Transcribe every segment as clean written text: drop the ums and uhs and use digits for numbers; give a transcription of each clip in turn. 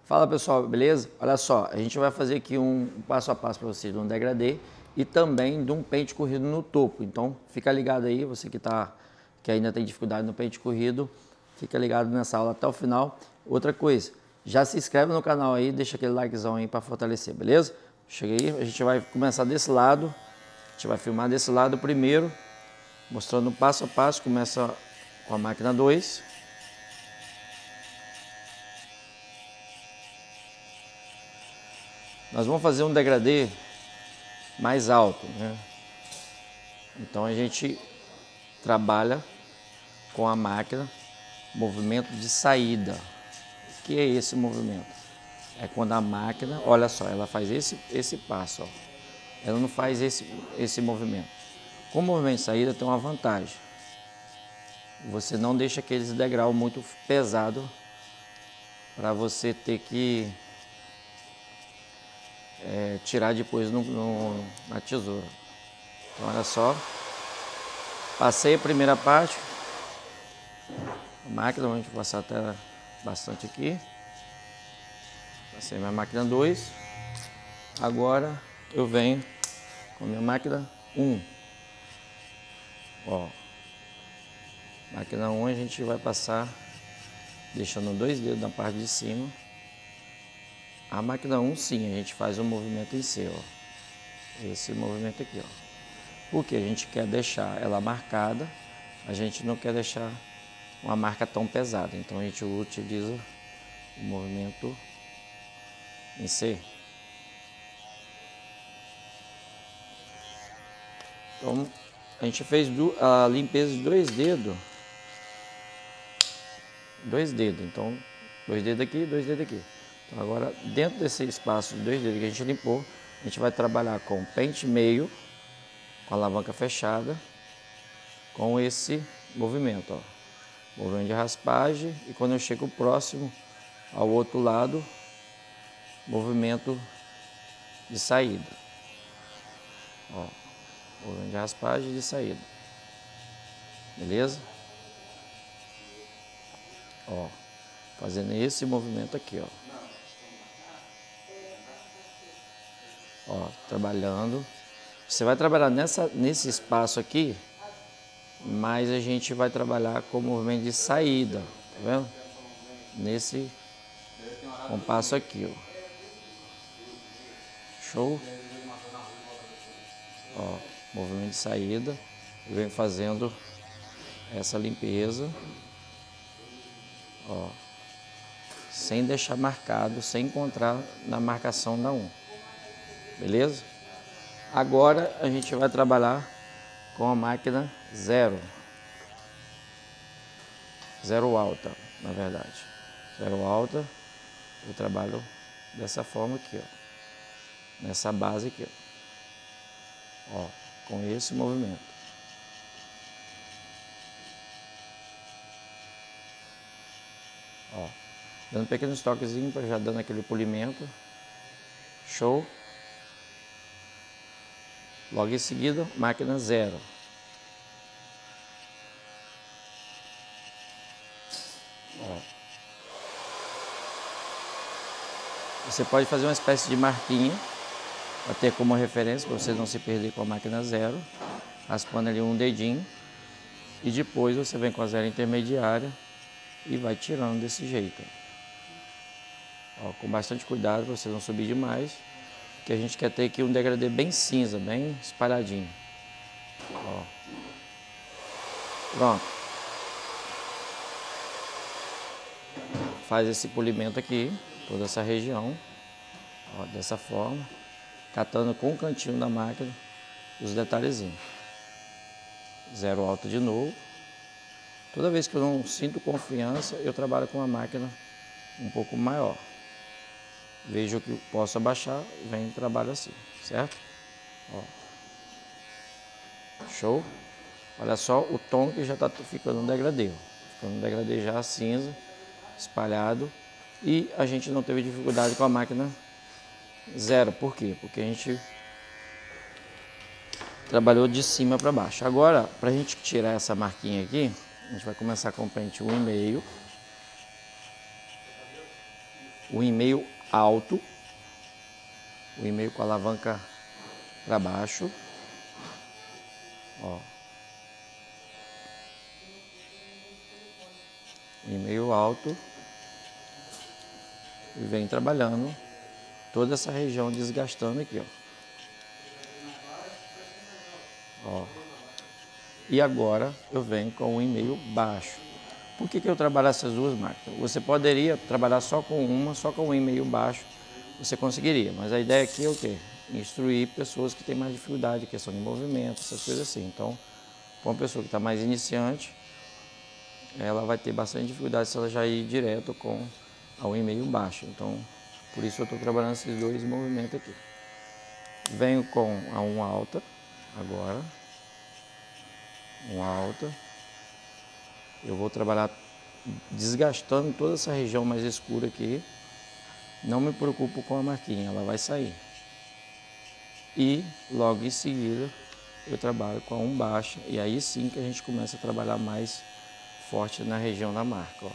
Fala pessoal, beleza? Olha só, a gente vai fazer aqui um passo a passo para vocês de um degradê e também de um pente corrido no topo. Então fica ligado aí, você que ainda tem dificuldade no pente corrido, fica ligado nessa aula até o final. Outra coisa, já se inscreve no canal aí, deixa aquele likezão aí para fortalecer, beleza? Chega aí, a gente vai começar desse lado, a gente vai filmar desse lado primeiro, mostrando passo a passo. Começa com a máquina 2. Nós vamos fazer um degradê mais alto, né? Então a gente trabalha com a máquina movimento de saída. O que é esse movimento? É quando a máquina, olha só, ela faz esse passo, ó. Ela não faz esse movimento. Com o movimento de saída tem uma vantagem. Você não deixa aqueles degraus muito pesado para você ter que tirar depois na tesoura. Então olha só, passei a primeira parte, a máquina, vamos passar até bastante aqui, passei minha máquina 2, agora eu venho com a minha máquina 1, ó, máquina 1 a gente vai passar deixando 2 dedos na parte de cima. A máquina 1 sim, a gente faz um movimento em C, ó. Esse movimento aqui, ó. Porque a gente quer deixar ela marcada, a gente não quer deixar uma marca tão pesada. Então a gente utiliza o movimento em C. Então a gente fez a limpeza de 2 dedos. 2 dedos, então 2 dedos aqui, 2 dedos aqui. Então agora dentro desse espaço de 2 dedos que a gente limpou, a gente vai trabalhar com pente meio, com a alavanca fechada, com esse movimento, ó. Movimento de raspagem, e quando eu chego próximo ao outro lado, movimento de saída, ó. Movimento de raspagem e de saída, beleza? Ó, fazendo esse movimento aqui, ó. Ó, trabalhando. Você vai trabalhar nesse espaço aqui, mas a gente vai trabalhar com o movimento de saída, tá vendo? Nesse compasso aqui, ó. Show? Ó, movimento de saída. Eu venho fazendo essa limpeza, ó, sem deixar marcado, sem encontrar na marcação da 1. Beleza? Agora a gente vai trabalhar com a máquina 0. 0 alta, na verdade. 0 alta, eu trabalho dessa forma aqui, ó. Nessa base aqui, ó. Ó, com esse movimento. Ó, dando pequenos toquezinhos para já dando aquele polimento. Show? Logo em seguida, máquina 0. Ó. Você pode fazer uma espécie de marquinha para ter como referência, para você não se perder com a máquina 0, raspando ali um dedinho, e depois você vem com a 0 intermediária e vai tirando desse jeito. Ó, com bastante cuidado para você não subir demais, porque a gente quer ter aqui um degradê bem cinza, bem espalhadinho. Ó. Pronto. Faz esse polimento aqui, toda essa região, ó, dessa forma, catando com o cantinho da máquina os detalhezinhos. 0 alta de novo. Toda vez que eu não sinto confiança, eu trabalho com uma máquina um pouco maior. Vejo que posso abaixar, venho e trabalho assim, certo? Ó. Show? Olha só o tom que já está ficando um degradê. Ficando um degradê já cinza, espalhado. E a gente não teve dificuldade com a máquina 0. Por quê? Porque a gente trabalhou de cima para baixo. Agora, para a gente tirar essa marquinha aqui, a gente vai começar com o pente 1,5. o e-mail alto, o e-mail com a alavanca para baixo, ó. O e-mail alto e vem trabalhando toda essa região, desgastando aqui, ó. E agora eu venho com o e-mail baixo. Por que eu trabalho essas duas máquinas? Você poderia trabalhar só com uma, só com o e-mail baixo, você conseguiria. Mas a ideia aqui é o quê? Instruir pessoas que têm mais dificuldade, questão de movimento, essas coisas assim. Então, para uma pessoa que está mais iniciante, ela vai ter bastante dificuldade se ela já ir direto com o e-mail baixo. Então, por isso eu estou trabalhando esses dois movimentos aqui. Venho com a 1 alta agora. 1 alta. Eu vou trabalhar desgastando toda essa região mais escura aqui. Não me preocupo com a marquinha, ela vai sair. E logo em seguida eu trabalho com a 1 baixa. E aí sim que a gente começa a trabalhar mais forte na região da marca, ó.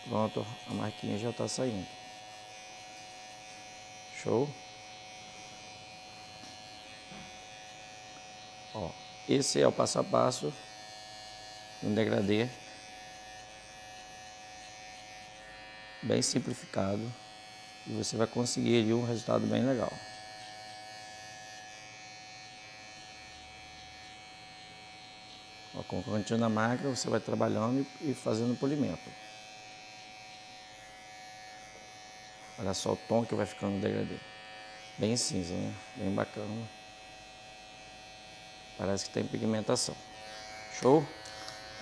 Pronto, a marquinha já está saindo. Show? Ó, esse é o passo a passo no degradê, bem simplificado, e você vai conseguir ali um resultado bem legal. Ó, com o cantinho da máquina você vai trabalhando e fazendo polimento. Olha só o tom que vai ficando no degradê. Bem cinza, né? Bem bacana. Parece que tem pigmentação. Show?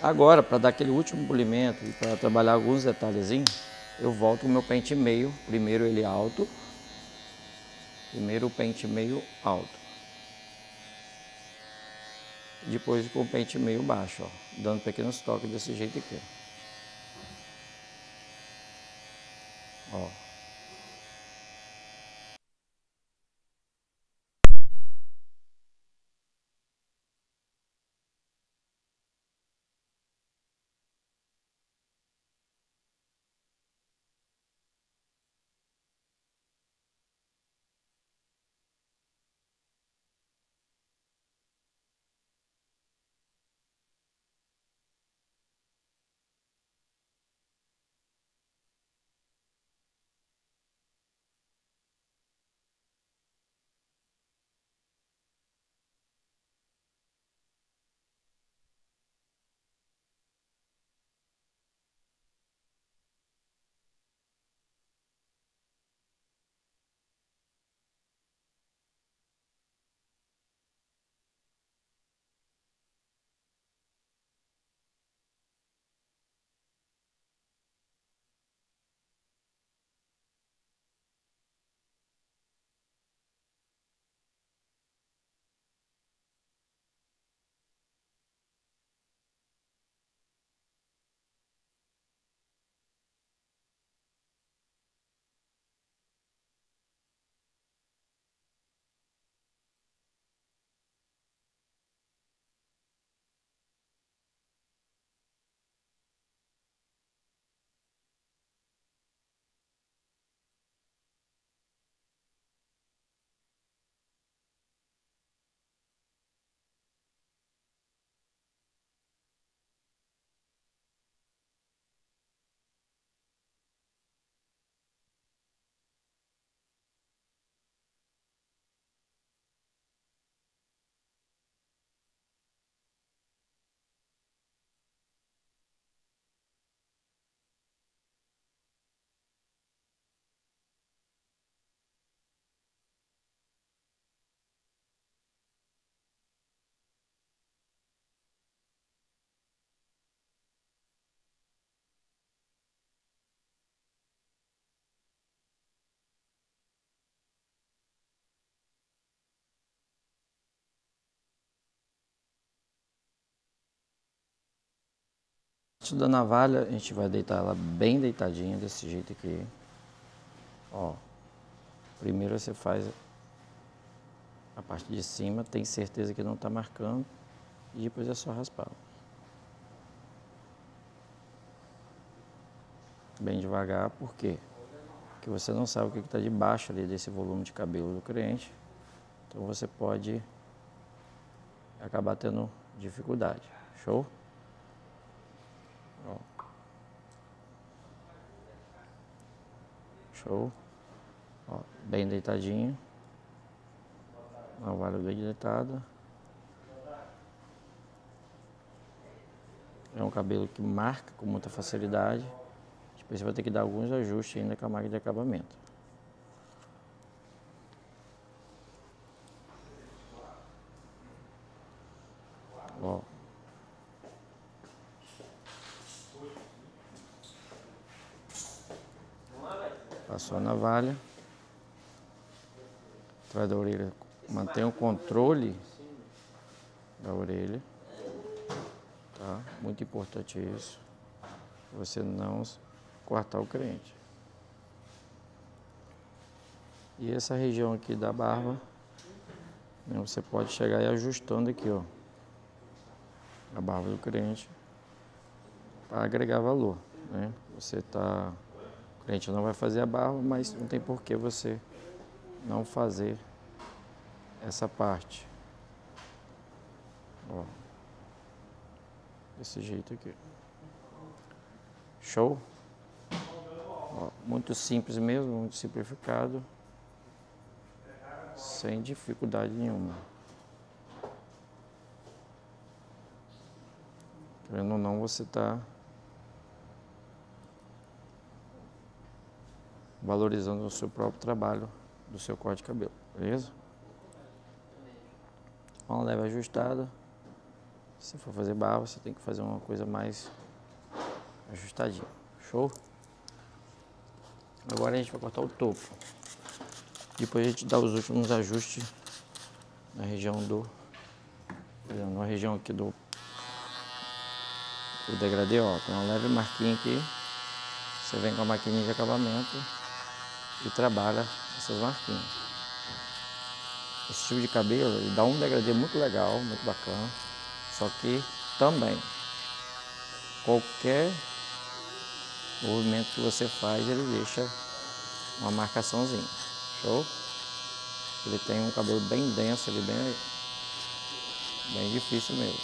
Agora, para dar aquele último polimento e para trabalhar alguns detalhezinhos, eu volto com o meu pente meio. Primeiro ele alto. Primeiro o pente meio alto. Depois com o pente meio baixo, ó. Dando pequenos toques desse jeito aqui. Ó. Antes da navalha, a gente vai deitar ela bem deitadinha, desse jeito aqui. Ó. Primeiro você faz a parte de cima, tem certeza que não está marcando, e depois é só raspar. Bem devagar, por quê? que você não sabe o que está debaixo ali desse volume de cabelo do cliente. Então você pode acabar tendo dificuldade. Show? Ó. Show? Ó, bem deitadinho. Navalha bem deitada. É um cabelo que marca com muita facilidade. Depois você vai ter que dar alguns ajustes ainda com a máquina de acabamento. Ó. Passou a navalha. Atrás da orelha. Mantenha o controle da orelha. Tá? Muito importante isso. Você não cortar o cliente. E essa região aqui da barba, né, você pode chegar e ajustando aqui, ó, a barba do cliente para agregar valor, né? O cliente não vai fazer a barba, mas não tem por que você não fazer essa parte. Ó, desse jeito aqui. Show? Ó, muito simples mesmo, muito simplificado, sem dificuldade nenhuma. Querendo ou não, você está valorizando o seu próprio trabalho do seu corte de cabelo, beleza? Uma leve ajustada. Se for fazer barba, você tem que fazer uma coisa mais ajustadinha. Show? Agora a gente vai cortar o topo. Depois a gente dá os últimos ajustes na região na região aqui do degradê, ó. Tem uma leve marquinha aqui. Você vem com a maquininha de acabamento e trabalha essas marquinhas. Esse tipo de cabelo, ele dá um degradê muito legal, muito bacana. Só que também, qualquer movimento que você faz, ele deixa uma marcaçãozinha. Show? Ele tem um cabelo bem denso, ele bem difícil mesmo.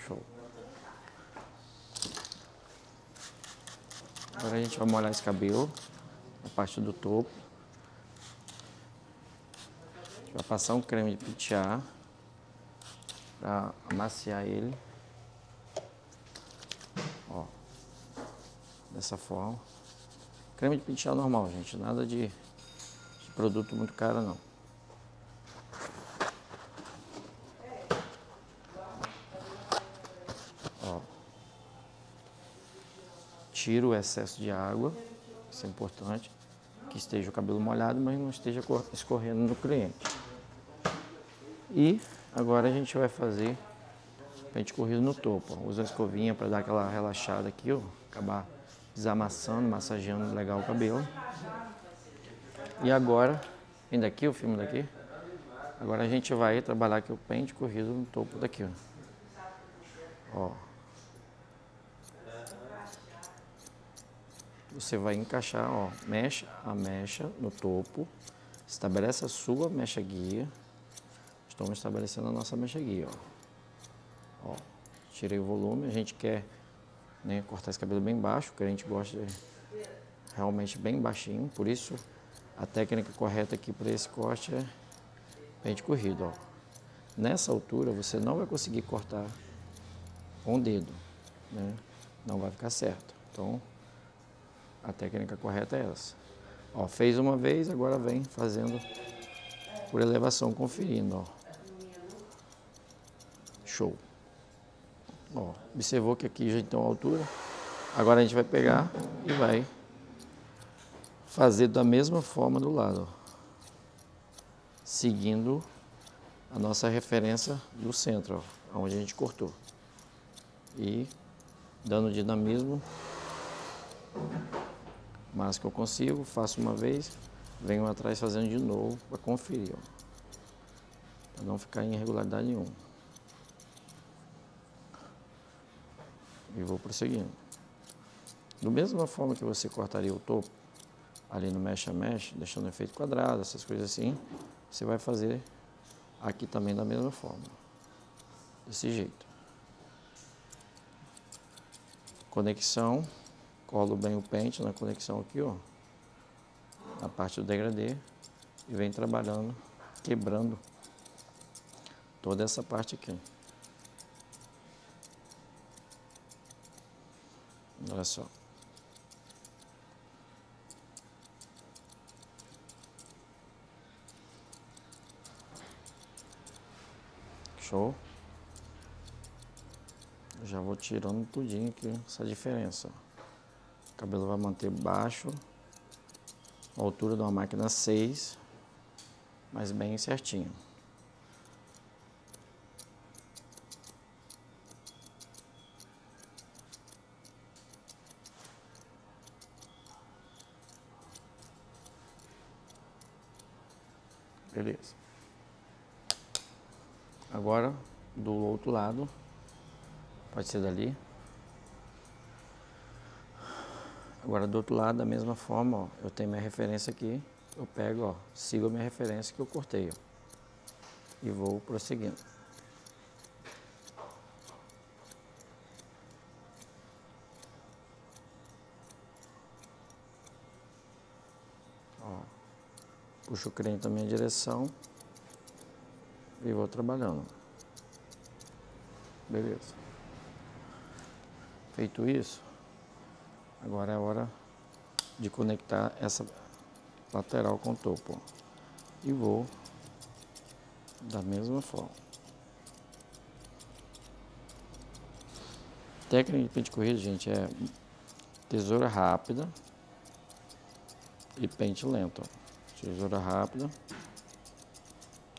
Show. Agora a gente vai molhar esse cabelo, a parte do topo. A gente vai passar um creme de pentear para amaciar ele. Ó, dessa forma. Creme de pentear normal, gente, nada de produto muito caro não. Ó. Tira o excesso de água, isso é importante, que esteja o cabelo molhado, mas não esteja escorrendo no cliente. E agora a gente vai fazer pente corrido no topo, ó. Usa a escovinha para dar aquela relaxada aqui, ó, acabar desamassando, massageando legal o cabelo. E agora, vem daqui, o filme daqui. Agora a gente vai trabalhar aqui o pente corrido no topo daqui, ó. Ó. Você vai encaixar, ó, a mecha no topo, estabelece a sua mecha guia. Estamos estabelecendo a nossa mecha guia, ó. Ó, tirei o volume, a gente quer, né, cortar esse cabelo bem baixo, que a gente gosta de realmente bem baixinho, por isso a técnica correta aqui para esse corte é pente corrido, ó. Nessa altura você não vai conseguir cortar com o dedo, né? Não vai ficar certo. Então, a técnica correta é essa. Ó, fez uma vez, agora vem fazendo por elevação, conferindo, ó. Show. Ó, observou que aqui já tem uma altura. Agora a gente vai pegar e vai fazer da mesma forma do lado, ó. Seguindo a nossa referência do centro, ó, onde a gente cortou. E dando dinamismo o máximo que eu consigo, faço uma vez, venho atrás fazendo de novo para conferir, ó, para não ficar em irregularidade nenhuma. E vou prosseguindo. Da mesma forma que você cortaria o topo ali no mesh a mesh, deixando o efeito quadrado, essas coisas assim, você vai fazer aqui também da mesma forma, desse jeito. Conexão, colo bem o pente na conexão aqui, ó, na parte do degradê, e vem trabalhando, quebrando toda essa parte aqui. Olha só. Show? Já vou tirando tudinho aqui, essa diferença. O cabelo vai manter baixo, a altura de uma máquina 6, mas bem certinho. Beleza. Agora, do outro lado, pode ser dali. Agora, do outro lado, da mesma forma, ó, eu tenho minha referência aqui, eu pego, ó, sigo a minha referência que eu cortei, ó, e vou prosseguindo. Ó, puxo o creme na minha direção e vou trabalhando. Beleza. Feito isso, agora é a hora de conectar essa lateral com o topo, ó. E vou da mesma forma. Técnica de pente corrido, gente, é tesoura rápida e pente lento, ó. Tesoura rápida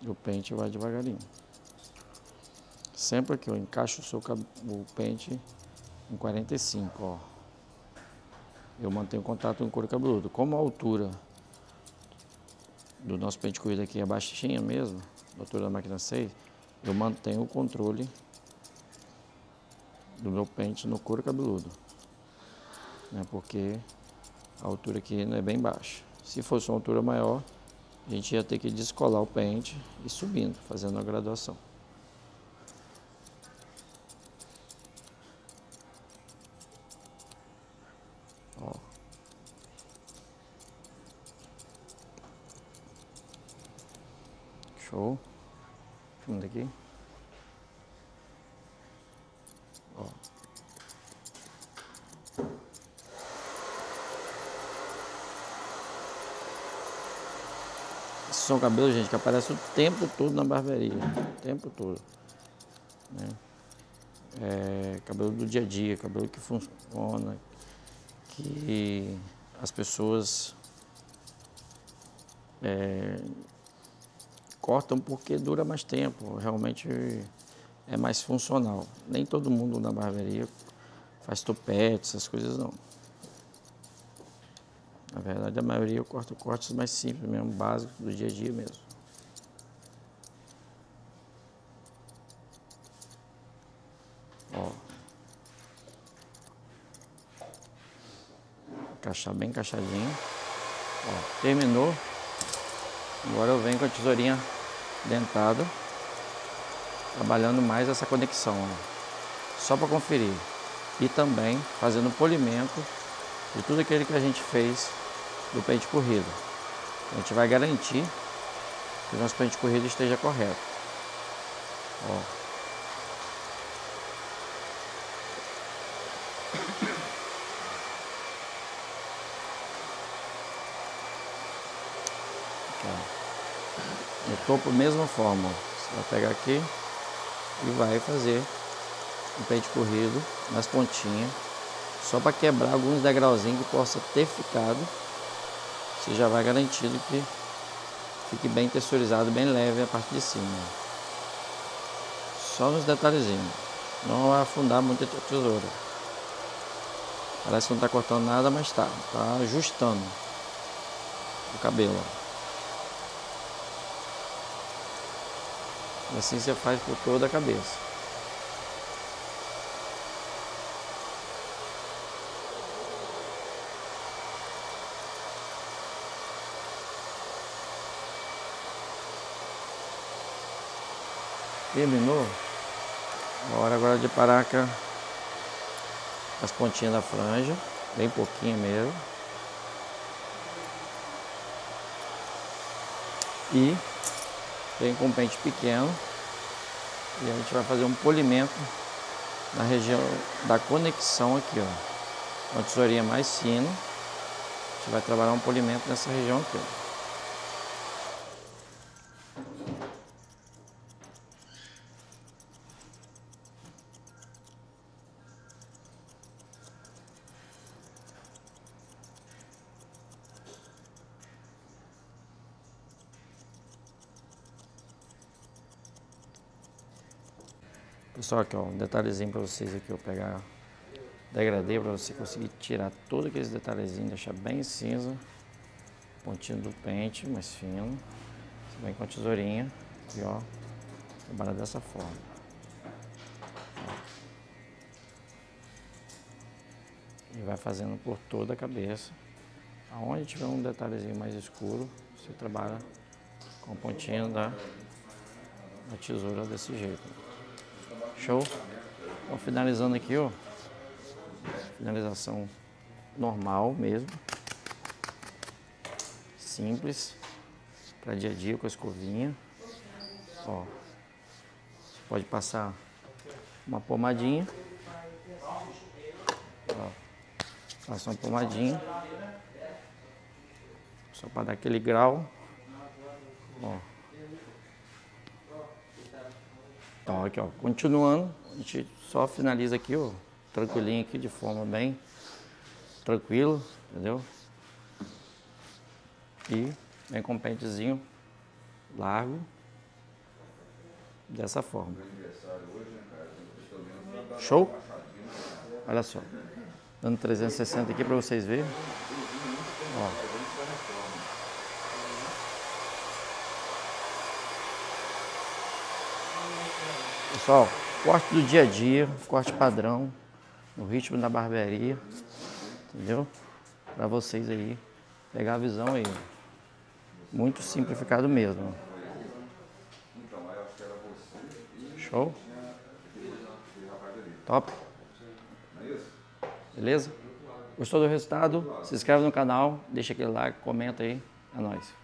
e o pente vai devagarinho. Sempre que eu encaixo o pente em 45, ó. Eu mantenho contato com o couro cabeludo. Como a altura do nosso pente corrido aqui é baixinha mesmo, a altura da máquina 6, eu mantenho o controle do meu pente no couro cabeludo, né? Porque a altura aqui não é bem baixa. Se fosse uma altura maior, a gente ia ter que descolar o pente e subindo, fazendo a graduação. Ó. Show. Vamos daqui. Ó. Esses são cabelos, gente, que aparecem o tempo todo na barbearia. O tempo todo, né? Cabelo do dia a dia, cabelo que funciona, que as pessoas cortam porque dura mais tempo, realmente é mais funcional. Nem todo mundo na barbearia faz topete, essas coisas não. Na verdade, a maioria eu corto cortes mais simples mesmo, básicos do dia a dia mesmo. Ó. Encaixar bem encaixadinho. Ó, terminou. Agora eu venho com a tesourinha dentada, trabalhando mais essa conexão, ó, só para conferir. E também fazendo polimento de tudo aquilo que a gente fez do pente corrido. A gente vai garantir que o nosso pente corrido esteja correto. Ó. No topo, mesma forma, você vai pegar aqui e vai fazer um pente corrido nas pontinhas, só para quebrar alguns degrauzinhos que possa ter ficado. Você já vai garantido que fique bem texturizado, bem leve a parte de cima. Só nos detalhezinhos, não vai afundar muito a tesoura. Parece que não está cortando nada, mas está ajustando o cabelo. E assim você faz por toda a cabeça. Terminou? A hora agora de parar com as pontinhas da franja, bem pouquinho mesmo. E vem com um pente pequeno e a gente vai fazer um polimento na região da conexão aqui, ó. Uma tesourinha mais fina, a gente vai trabalhar um polimento nessa região aqui, ó. Pessoal, aqui ó, um detalhezinho para vocês aqui, eu pegar degradê para você conseguir tirar todos aqueles detalhezinhos, deixar bem cinza, pontinho do pente mais fino. Você vem com a tesourinha e ó, trabalha dessa forma. E vai fazendo por toda a cabeça. Aonde tiver um detalhezinho mais escuro, você trabalha com a pontinha da tesoura desse jeito. Show? Ó, finalizando aqui, ó. Finalização normal mesmo. Simples. Para dia a dia com a escovinha. Ó. Você pode passar uma pomadinha. Ó. Passa uma pomadinha. Só para dar aquele grau. Ó. Então, aqui, ó, continuando, a gente só finaliza aqui, ó, tranquilinho aqui, de forma bem tranquila, entendeu? E vem com um pentezinho largo, dessa forma. Show? Olha só, dando 360 aqui para vocês verem. Ó. Pessoal, corte do dia a dia, corte padrão, no ritmo da barbearia, entendeu? Para vocês aí, pegar a visão aí. Muito simplificado mesmo. Show? Top? Beleza? Gostou do resultado? Se inscreve no canal, deixa aquele like, comenta aí. É nóis.